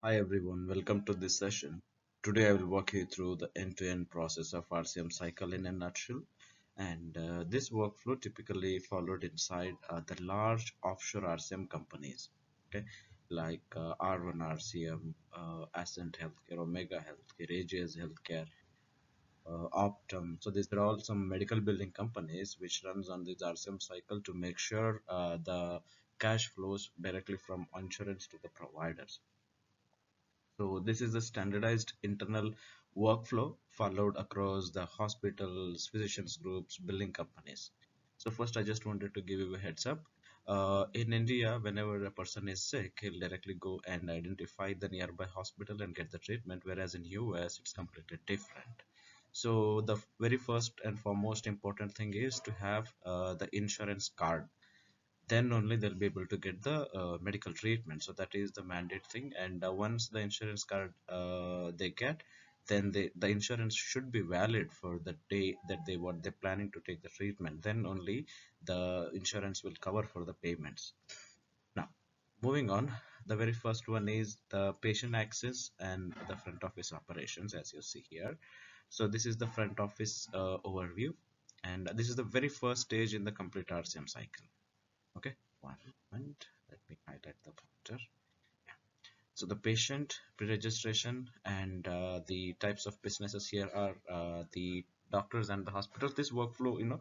Hi everyone, welcome to this session. Today I will walk you through the end-to-end process of RCM cycle in a nutshell. And this workflow typically followed inside the large offshore RCM companies, okay, like R1 RCM, Ascent Healthcare, Omega Healthcare, AGS Healthcare, Optum. So these are all some medical building companies which runs on this RCM cycle to make sure the cash flows directly from insurance to the providers. So this is a standardized internal workflow followed across the hospitals, physicians groups, billing companies. So first, I just wanted to give you a heads up. In India, whenever a person is sick, he'll directly go and identify the nearby hospital and get the treatment, whereas in US, it's completely different. So the very first and foremost important thing is to have the insurance card, then only they'll be able to get the medical treatment. So that is the mandate thing. And once the insurance card they get, then the insurance should be valid for the day that what they're planning to take the treatment. Then only the insurance will cover for the payments. Now, moving on, the very first one is the patient access and the front office operations, as you see here. So this is the front office overview, and this is the very first stage in the complete RCM cycle. Okay, one moment. Let me highlight the pointer. Yeah. So the patient pre-registration and the types of businesses here are the doctors and the hospitals. This workflow,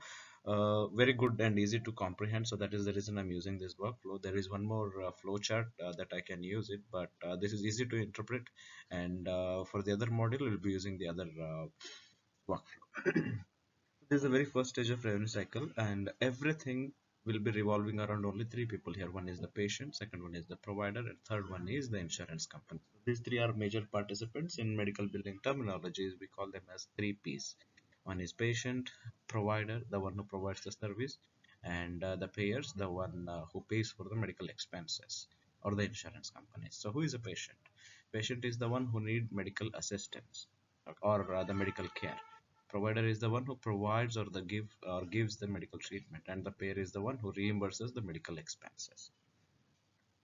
very good and easy to comprehend. So that is the reason I'm using this workflow. There is one more flow chart that I can use it, but this is easy to interpret. And for the other module, we'll be using the other workflow. This is the very first stage of revenue cycle, and everything will be revolving around only three people here. One is the patient, second one is the provider, and third one is the insurance company. So these three are major participants in medical billing terminologies. We call them as three P's. One is patient, provider, the one who provides the service, and the payers, the one who pays for the medical expenses, or the insurance companies. So who is a patient? Patient is the one who need medical assistance or the medical care. Provider is the one who provides or the give or gives the medical treatment, and the payer is the one who reimburses the medical expenses.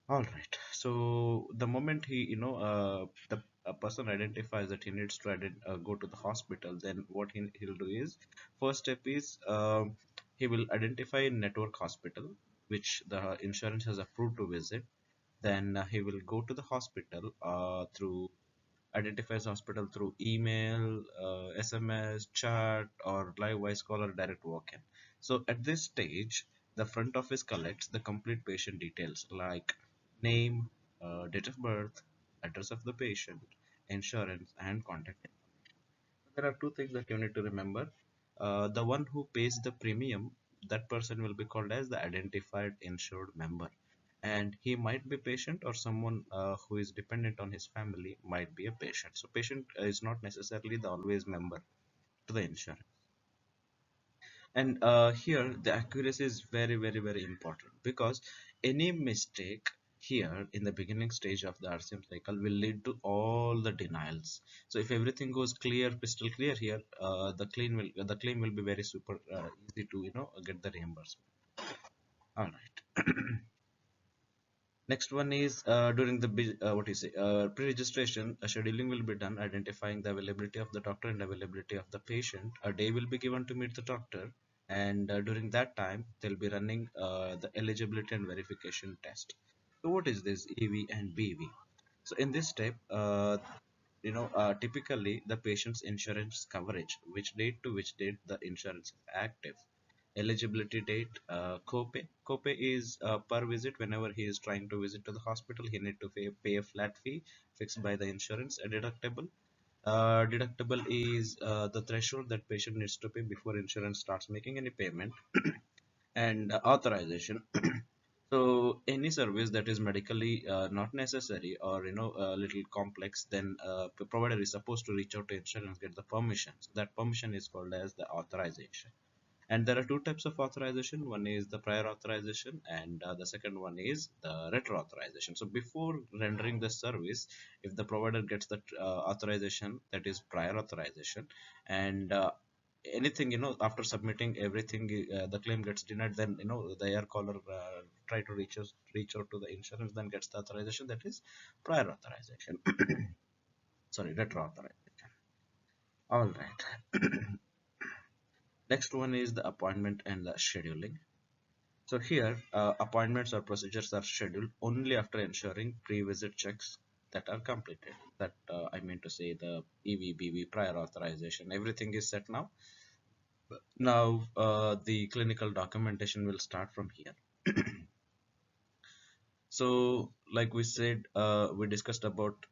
All right. So the moment the a person identifies that he needs to go to the hospital, then what he'll do is, first step is he will identify a network hospital which the insurance has approved to visit. Then he will go to the hospital through identifies hospital through email, SMS, chat, or live voice call or direct walk-in. So at this stage, the front office collects the complete patient details like name, date of birth, address of the patient, insurance, and contact. There are two things that you need to remember. The one who pays the premium, that person will be called as the identified insured member, and he might be patient or someone who is dependent on his family might be a patient. So patient is not necessarily the always member to the insurance. And here the accuracy is very important, because any mistake here in the beginning stage of the RCM cycle will lead to all the denials. So if everything goes clear, crystal clear here, the claim will be very super easy to get the reimbursement. All right. Next one is during the pre-registration, a scheduling will be done, identifying the availability of the doctor and availability of the patient. A day will be given to meet the doctor, and during that time, they'll be running the eligibility and verification test. So what is this EV and BV? So in this step, typically the patient's insurance coverage, which date to which date the insurance is active, eligibility date, copay is per visit. Whenever he is trying to visit to the hospital, he need to pay a flat fee fixed by the insurance. A deductible is the threshold that patient needs to pay before insurance starts making any payment. And authorization. So any service that is medically not necessary or a little complex, then the provider is supposed to reach out to insurance, get the permission. So that permission is called as the authorization. And there are two types of authorization. One is the prior authorization, and the second one is the retro authorization. So before rendering the service, if the provider gets that authorization, that is prior authorization, and anything, after submitting everything, the claim gets denied, then the air caller try to reach out to the insurance, then gets the authorization, that is prior authorization. Sorry, retro authorization. All right. Next one is the appointment and the scheduling. So here, appointments or procedures are scheduled only after ensuring pre-visit checks that are completed. That I mean to say, the EVBV prior authorization, everything is set now. Now, the clinical documentation will start from here. So, like we said, we discussed about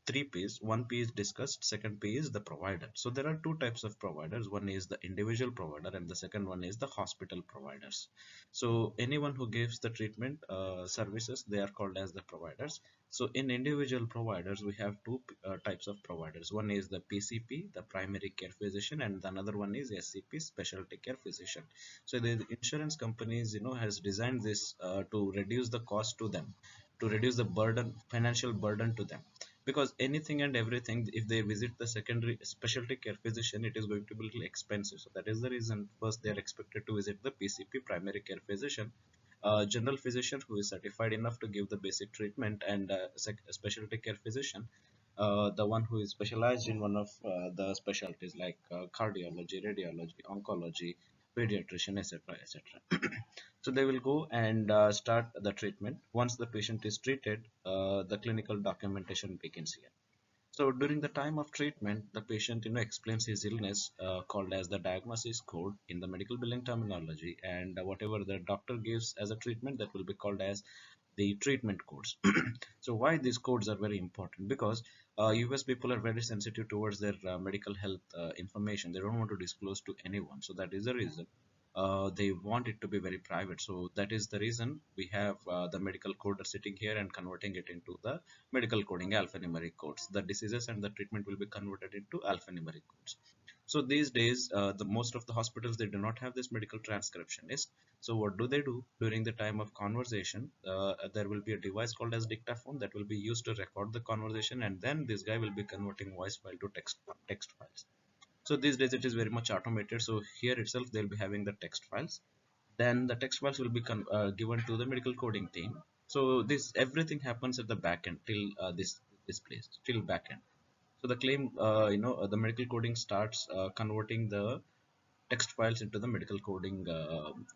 three P's. One P is discussed, second P is the provider. So there are two types of providers. One is the individual provider and the second one is the hospital providers. So anyone who gives the treatment services, they are called as the providers. So in individual providers, we have two types of providers. One is the PCP, the primary care physician, and the another one is SCP, specialty care physician. So the insurance companies, has designed this to reduce the cost to them, to reduce the burden, financial burden to them, because anything and everything, if they visit the secondary specialty care physician, it is going to be a little expensive. So that is the reason first they are expected to visit the PCP, primary care physician, general physician who is certified enough to give the basic treatment, and specialty care physician, the one who is specialized in one of the specialties like cardiology, radiology, oncology, pediatrician, etc., etc. So they will go and start the treatment. Once the patient is treated, the clinical documentation begins here. So during the time of treatment, the patient explains his illness, called as the diagnosis code in the medical billing terminology, and whatever the doctor gives as a treatment, that will be called as the treatment codes. So why these codes are very important? Because US people are very sensitive towards their medical health information. They don't want to disclose to anyone. So that is the reason. They want it to be very private. So that is the reason we have the medical coder sitting here and converting it into the medical coding alphanumeric codes. The diseases and the treatment will be converted into alphanumeric codes. So these days, the most of the hospitals, they do not have this medical transcriptionist. So what do they do during the time of conversation? There will be a device called as dictaphone that will be used to record the conversation, and then this guy will be converting voice file to text files. So these days it is very much automated. So here itself they'll be having the text files. Then the text files will be given to the medical coding team. So this everything happens at the back end till this place till back end. So the claim, the medical coding starts converting the text files into the medical coding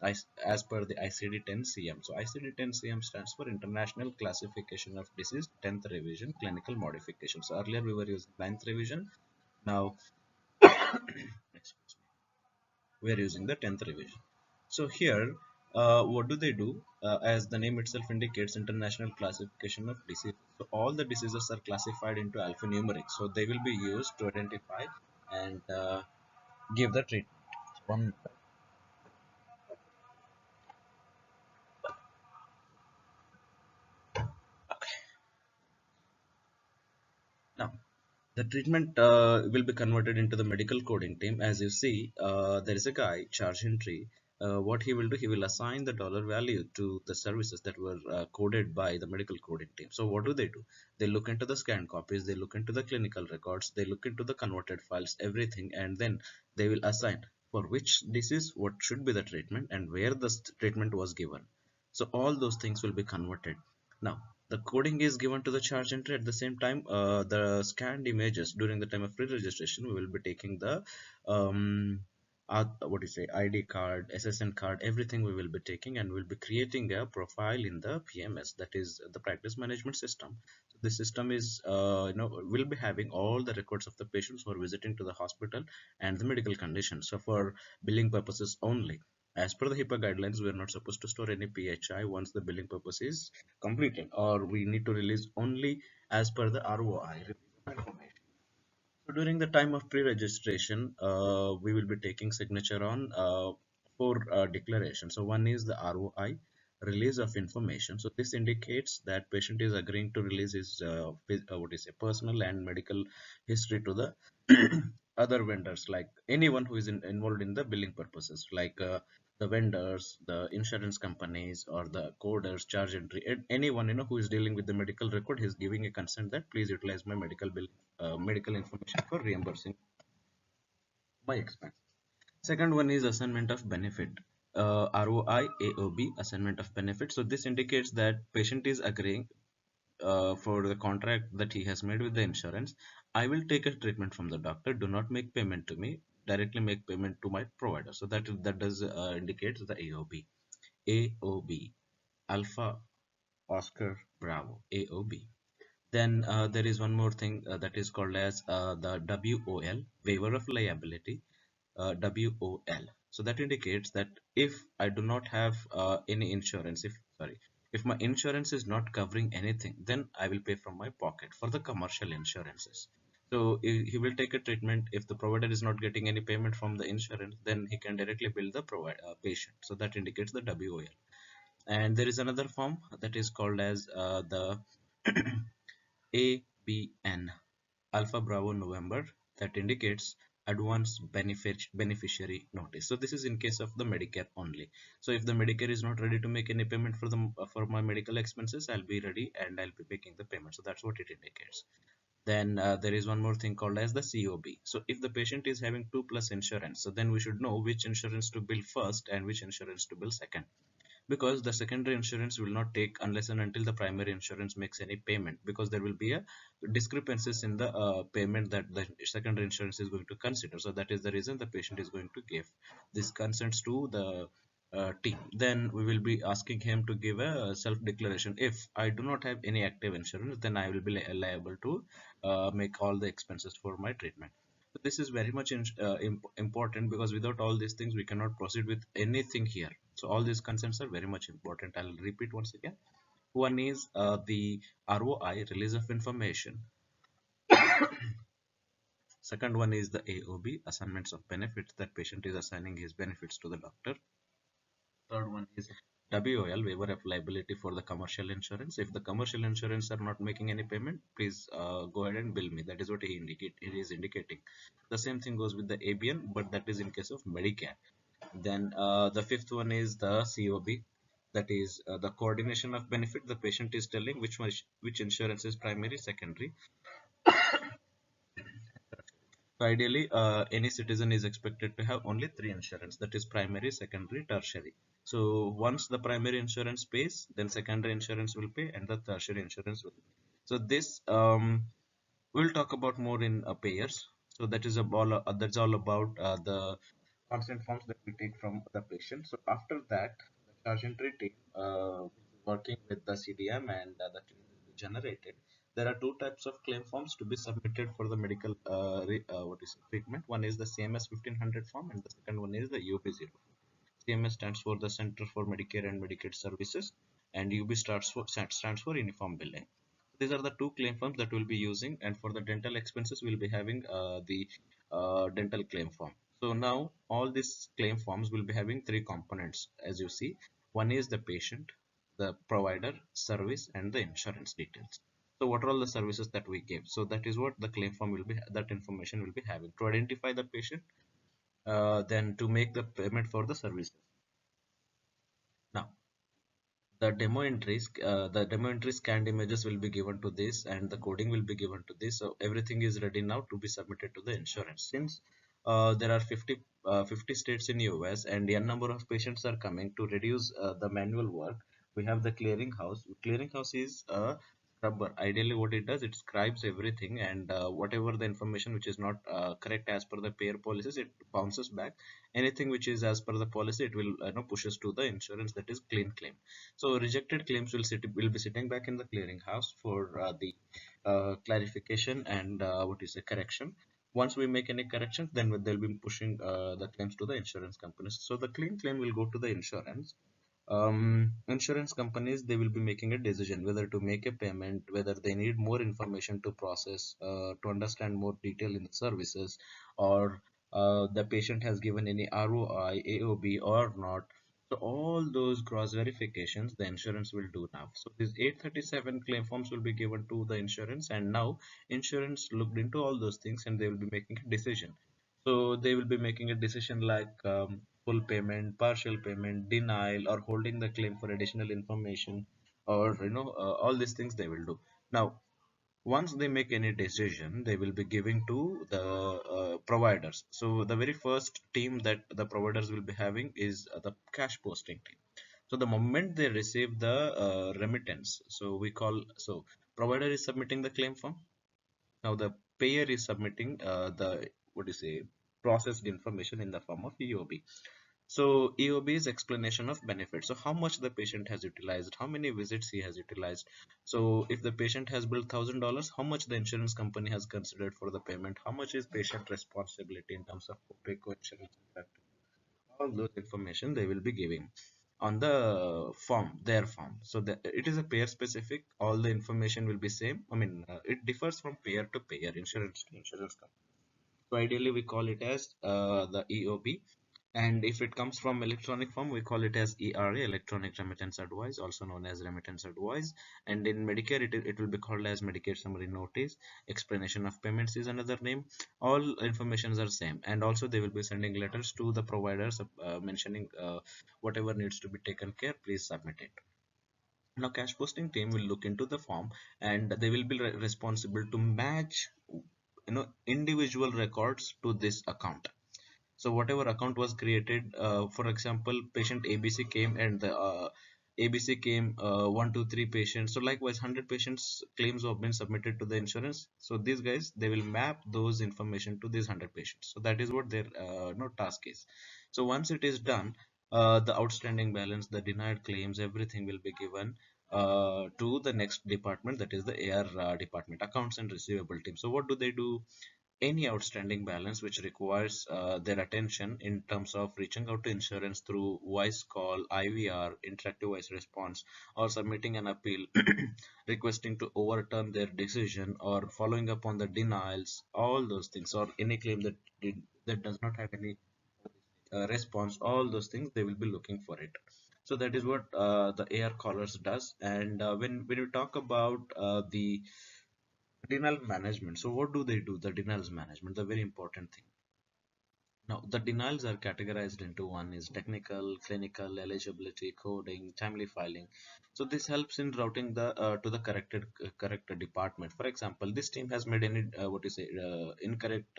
as per the ICD-10-CM. So ICD-10-CM stands for International Classification of Disease 10th Revision Clinical Modification. So earlier we were using 9th revision. Now, excuse me, we are using the 10th revision. So here, what do they do? As the name itself indicates, International Classification of Disease. So all the diseases are classified into alphanumeric. So they will be used to identify and give the treatment. One. Now, the treatment will be converted into the medical coding team. As you see, there is a guy, charge entry. What he will do, he will assign the dollar value to the services that were coded by the medical coding team. So what do? They look into the scanned copies, they look into the clinical records, they look into the converted files, everything, and then they will assign for which disease what should be the treatment and where the treatment was given. So all those things will be converted. Now, the coding is given to the charge entry. At the same time, the scanned images during the time of pre-registration, we will be taking the what do you say, ID card, SSN card, everything we will be taking, and we'll be creating a profile in the PMS, that is the practice management system. So the system is, will be having all the records of the patients who are visiting to the hospital and the medical conditions. So for billing purposes only. As per the HIPAA guidelines, we are not supposed to store any PHI once the billing purpose is completed, or we need to release only as per the ROI. So during the time of pre-registration, we will be taking signature on four declarations. So one is the ROI, release of information. So this indicates that patient is agreeing to release his what is a personal and medical history to the other vendors, like anyone who is involved in the billing purposes, like the vendors, the insurance companies, or the coders, charge entry, anyone who is dealing with the medical record, he is giving a consent that please utilize my medical bill, medical information for reimbursing my expense. Second one is assignment of benefit. ROI AOB, assignment of benefit. So this indicates that patient is agreeing for the contract that he has made with the insurance. I will take a treatment from the doctor. Do not make payment to me. Directly make payment to my provider. So that does indicate the AOB. AOB, Alpha Oscar Bravo, AOB. Then there is one more thing that is called as the WOL, waiver of liability, WOL. So that indicates that if I do not have any insurance, if my insurance is not covering anything, then I will pay from my pocket for the commercial insurances. So he will take a treatment. If the provider is not getting any payment from the insurance, then he can directly bill the patient. So that indicates the WOL. And there is another form that is called as the ABN, Alpha Bravo November, that indicates advance beneficiary notice. So this is in case of the Medicare only. So if the Medicare is not ready to make any payment for the for my medical expenses, I'll be ready and I'll be making the payment. So that's what it indicates. Then there is one more thing called as the COB. So if the patient is having 2 plus insurance, so then we should know which insurance to bill first and which insurance to bill second, because the secondary insurance will not take unless and until the primary insurance makes any payment, because there will be a discrepancies in the payment that the secondary insurance is going to consider. So that is the reason the patient is going to give this consents to the team. Then we will be asking him to give a self declaration. If I do not have any active insurance, then I will be liable to make all the expenses for my treatment. So this is very much important, because without all these things we cannot proceed with anything here. So all these consents are very much important. I'll repeat once again. One is the ROI, release of information. Second one is the AOB, assignments of benefits, that patient is assigning his benefits to the doctor. Third one is WOL, waiver of liability for the commercial insurance. If the commercial insurance are not making any payment, please go ahead and bill me. That is what it is indicating. The same thing goes with the ABN, but that is in case of Medicare. Then the fifth one is the COB, that is the coordination of benefit. The patient is telling which insurance is primary, secondary. So ideally, any citizen is expected to have only three insurance, that is primary, secondary, tertiary. So once the primary insurance pays, then secondary insurance will pay, and the tertiary insurance will pay. So this we'll talk about more in payers. So that's all about the consent forms that we take from the patient. So after that, the charge entry team working with the CDM and the claim will be generated. There are two types of claim forms to be submitted for the medical treatment. One is the CMS 1500 form, and the second one is the UB0. CMS stands for the Center for Medicare and Medicaid Services, and UB stands for Uniform Billing. These are the two claim forms that we'll be using, and for the dental expenses, we'll be having the dental claim form. So now all these claim forms will be having three components, as you see. One is the patient, the provider, service, and the insurance details. So what are all the services that we give? So that is what the claim form will be, that information will be having to identify the patient, then to make the payment for the services. Now the demo entry scanned images will be given to this, and the coding will be given to this. So everything is ready now to be submitted to the insurance. Since there are 50 states in US, and n number of patients are coming, to reduce the manual work, we have the clearinghouse is a scrubber. Ideally what it does, it scribes everything, and whatever the information which is not correct as per the payer policies, it bounces back. Anything which is as per the policy, it will pushes to the insurance, that is clean claim. So rejected claims will be sitting back in the clearinghouse for the clarification and what is the correction. Once we make any corrections, then they'll be pushing the claims to the insurance companies. So the clean claim will go to the insurance companies. They will be making a decision whether to make a payment, whether they need more information to process, to understand more detail in the services, or the patient has given any ROI, AOB or not. So all those cross verifications the insurance will do now. So these 837 claim forms will be given to the insurance, and now insurance looked into all those things, and they will be making a decision. So they will be making a decision like full payment, partial payment, denial, or holding the claim for additional information, or all these things they will do. Now Once they make any decision, they will be giving to the providers. So the very first team that the providers will be having is the cash posting team. So the moment they receive the remittance, so we call, so provider is submitting the claim form. Now the payer is submitting the, what do you say, processed information in the form of EOB. So EOB is explanation of benefit. So how much the patient has utilized, how many visits he has utilized. So if the patient has billed $1,000, how much the insurance company has considered for the payment, how much is patient responsibility in terms of copay, co-insurance, all those information they will be giving on the form, their form. So it is a pair specific. All the information will be same. I mean, it differs from payer to payer, insurance to insurance company. So ideally, we call it as the EOB. And if it comes from electronic form, we call it as ERA, Electronic Remittance Advice, also known as Remittance Advice. And in Medicare, it will be called as Medicare Summary Notice. Explanation of payments is another name. All informations are same. And also they will be sending letters to the providers mentioning whatever needs to be taken care, please submit it. Now, cash posting team will look into the form, and they will be responsible to match, individual records to this account. So whatever account was created, for example, patient ABC came, and the ABC came 1 2 3 patients. So likewise, 100 patients claims have been submitted to the insurance. So these guys, they will map those information to these 100 patients. So that is what their no task is. So once it is done, the outstanding balance, the denied claims, everything will be given to the next department, that is the AR department, accounts and receivable team. So what do they do? Any outstanding balance which requires their attention in terms of reaching out to insurance through voice call, IVR, interactive voice response, or submitting an appeal, requesting to overturn their decision, or following up on the denials, all those things, or any claim that does not have any response, all those things they will be looking for it. So that is what the AR callers does. And when we talk about the denial management, so what do they do? The denials management, the very important thing. Now, the denials are categorized into: one is technical, clinical, eligibility, coding, timely filing. So this helps in routing the to the correct department. For example, this team has made any what you say incorrect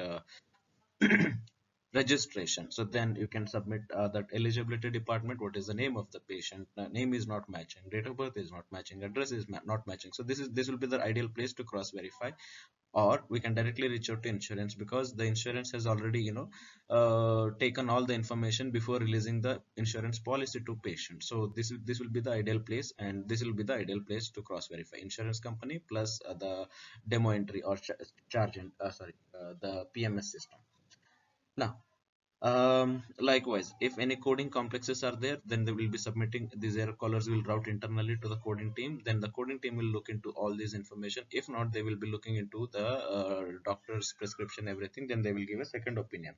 registration. So then you can submit that eligibility department. What is the name of the patient? Name is not matching. Date of birth is not matching. Address is not matching. So this will be the ideal place to cross verify. Or we can directly reach out to insurance, because the insurance has already taken all the information before releasing the insurance policy to patient. So this will be the ideal place, and this will be the ideal place to cross verify insurance company plus the demo entry or charge in, the PMS system. Now, likewise, if any coding complexes are there, then they will be submitting these error callers will route internally to the coding team. Then the coding team will look into all this information. If not, they will be looking into the doctor's prescription, everything. Then they will give a second opinion.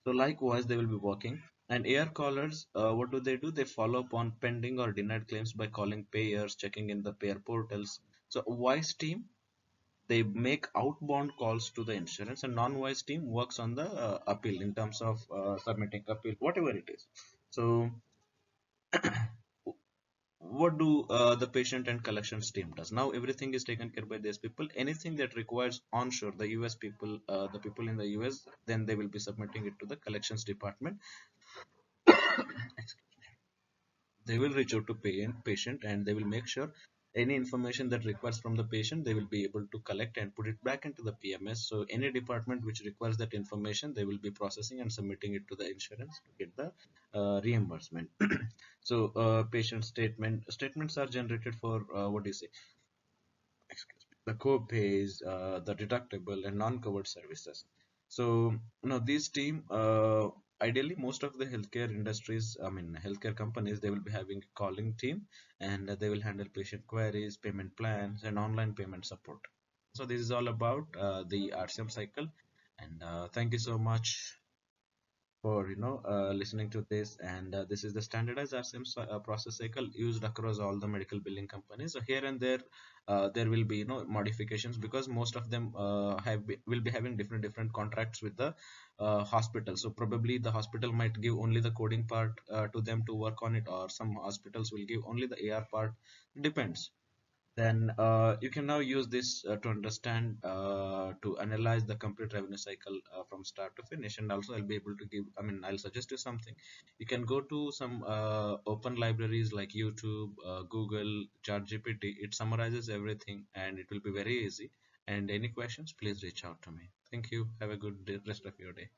So likewise, they will be working. And AR callers, what do? They follow up on pending or denied claims by calling payers, checking in the payer portals. So voice team, they make outbound calls to the insurance, and non-voice team works on the appeal in terms of submitting appeal, whatever it is. So what do the patient and collections team does? Now everything is taken care by these people. Anything that requires onshore, the US people, the people in the US, then they will be submitting it to the collections department. They will reach out to patient, and they will make sure any information that requires from the patient, they will be able to collect and put it back into the PMS. So any department which requires that information, they will be processing and submitting it to the insurance to get the reimbursement. So patient statements are generated for what do you say, the co-pays, the deductible, and non-covered services. So now this team, ideally, most of the healthcare industries, I mean healthcare companies, they will be having a calling team, and they will handle patient queries, payment plans, and online payment support. So this is all about the RCM cycle, and thank you so much for listening to this. And this is the standardized RCM process cycle used across all the medical billing companies. So here and there there will be modifications, because most of them will be having different contracts with the hospital. So probably the hospital might give only the coding part to them to work on it, or some hospitals will give only the AR part. Depends. then you can now use this to understand to analyze the complete revenue cycle from start to finish. And also I'll be able to give, I mean, I'll suggest you something. You can go to some open libraries like YouTube, Google, ChatGPT. It summarizes everything and it will be very easy. And any questions, please reach out to me. Thank you. Have a good day, rest of your day.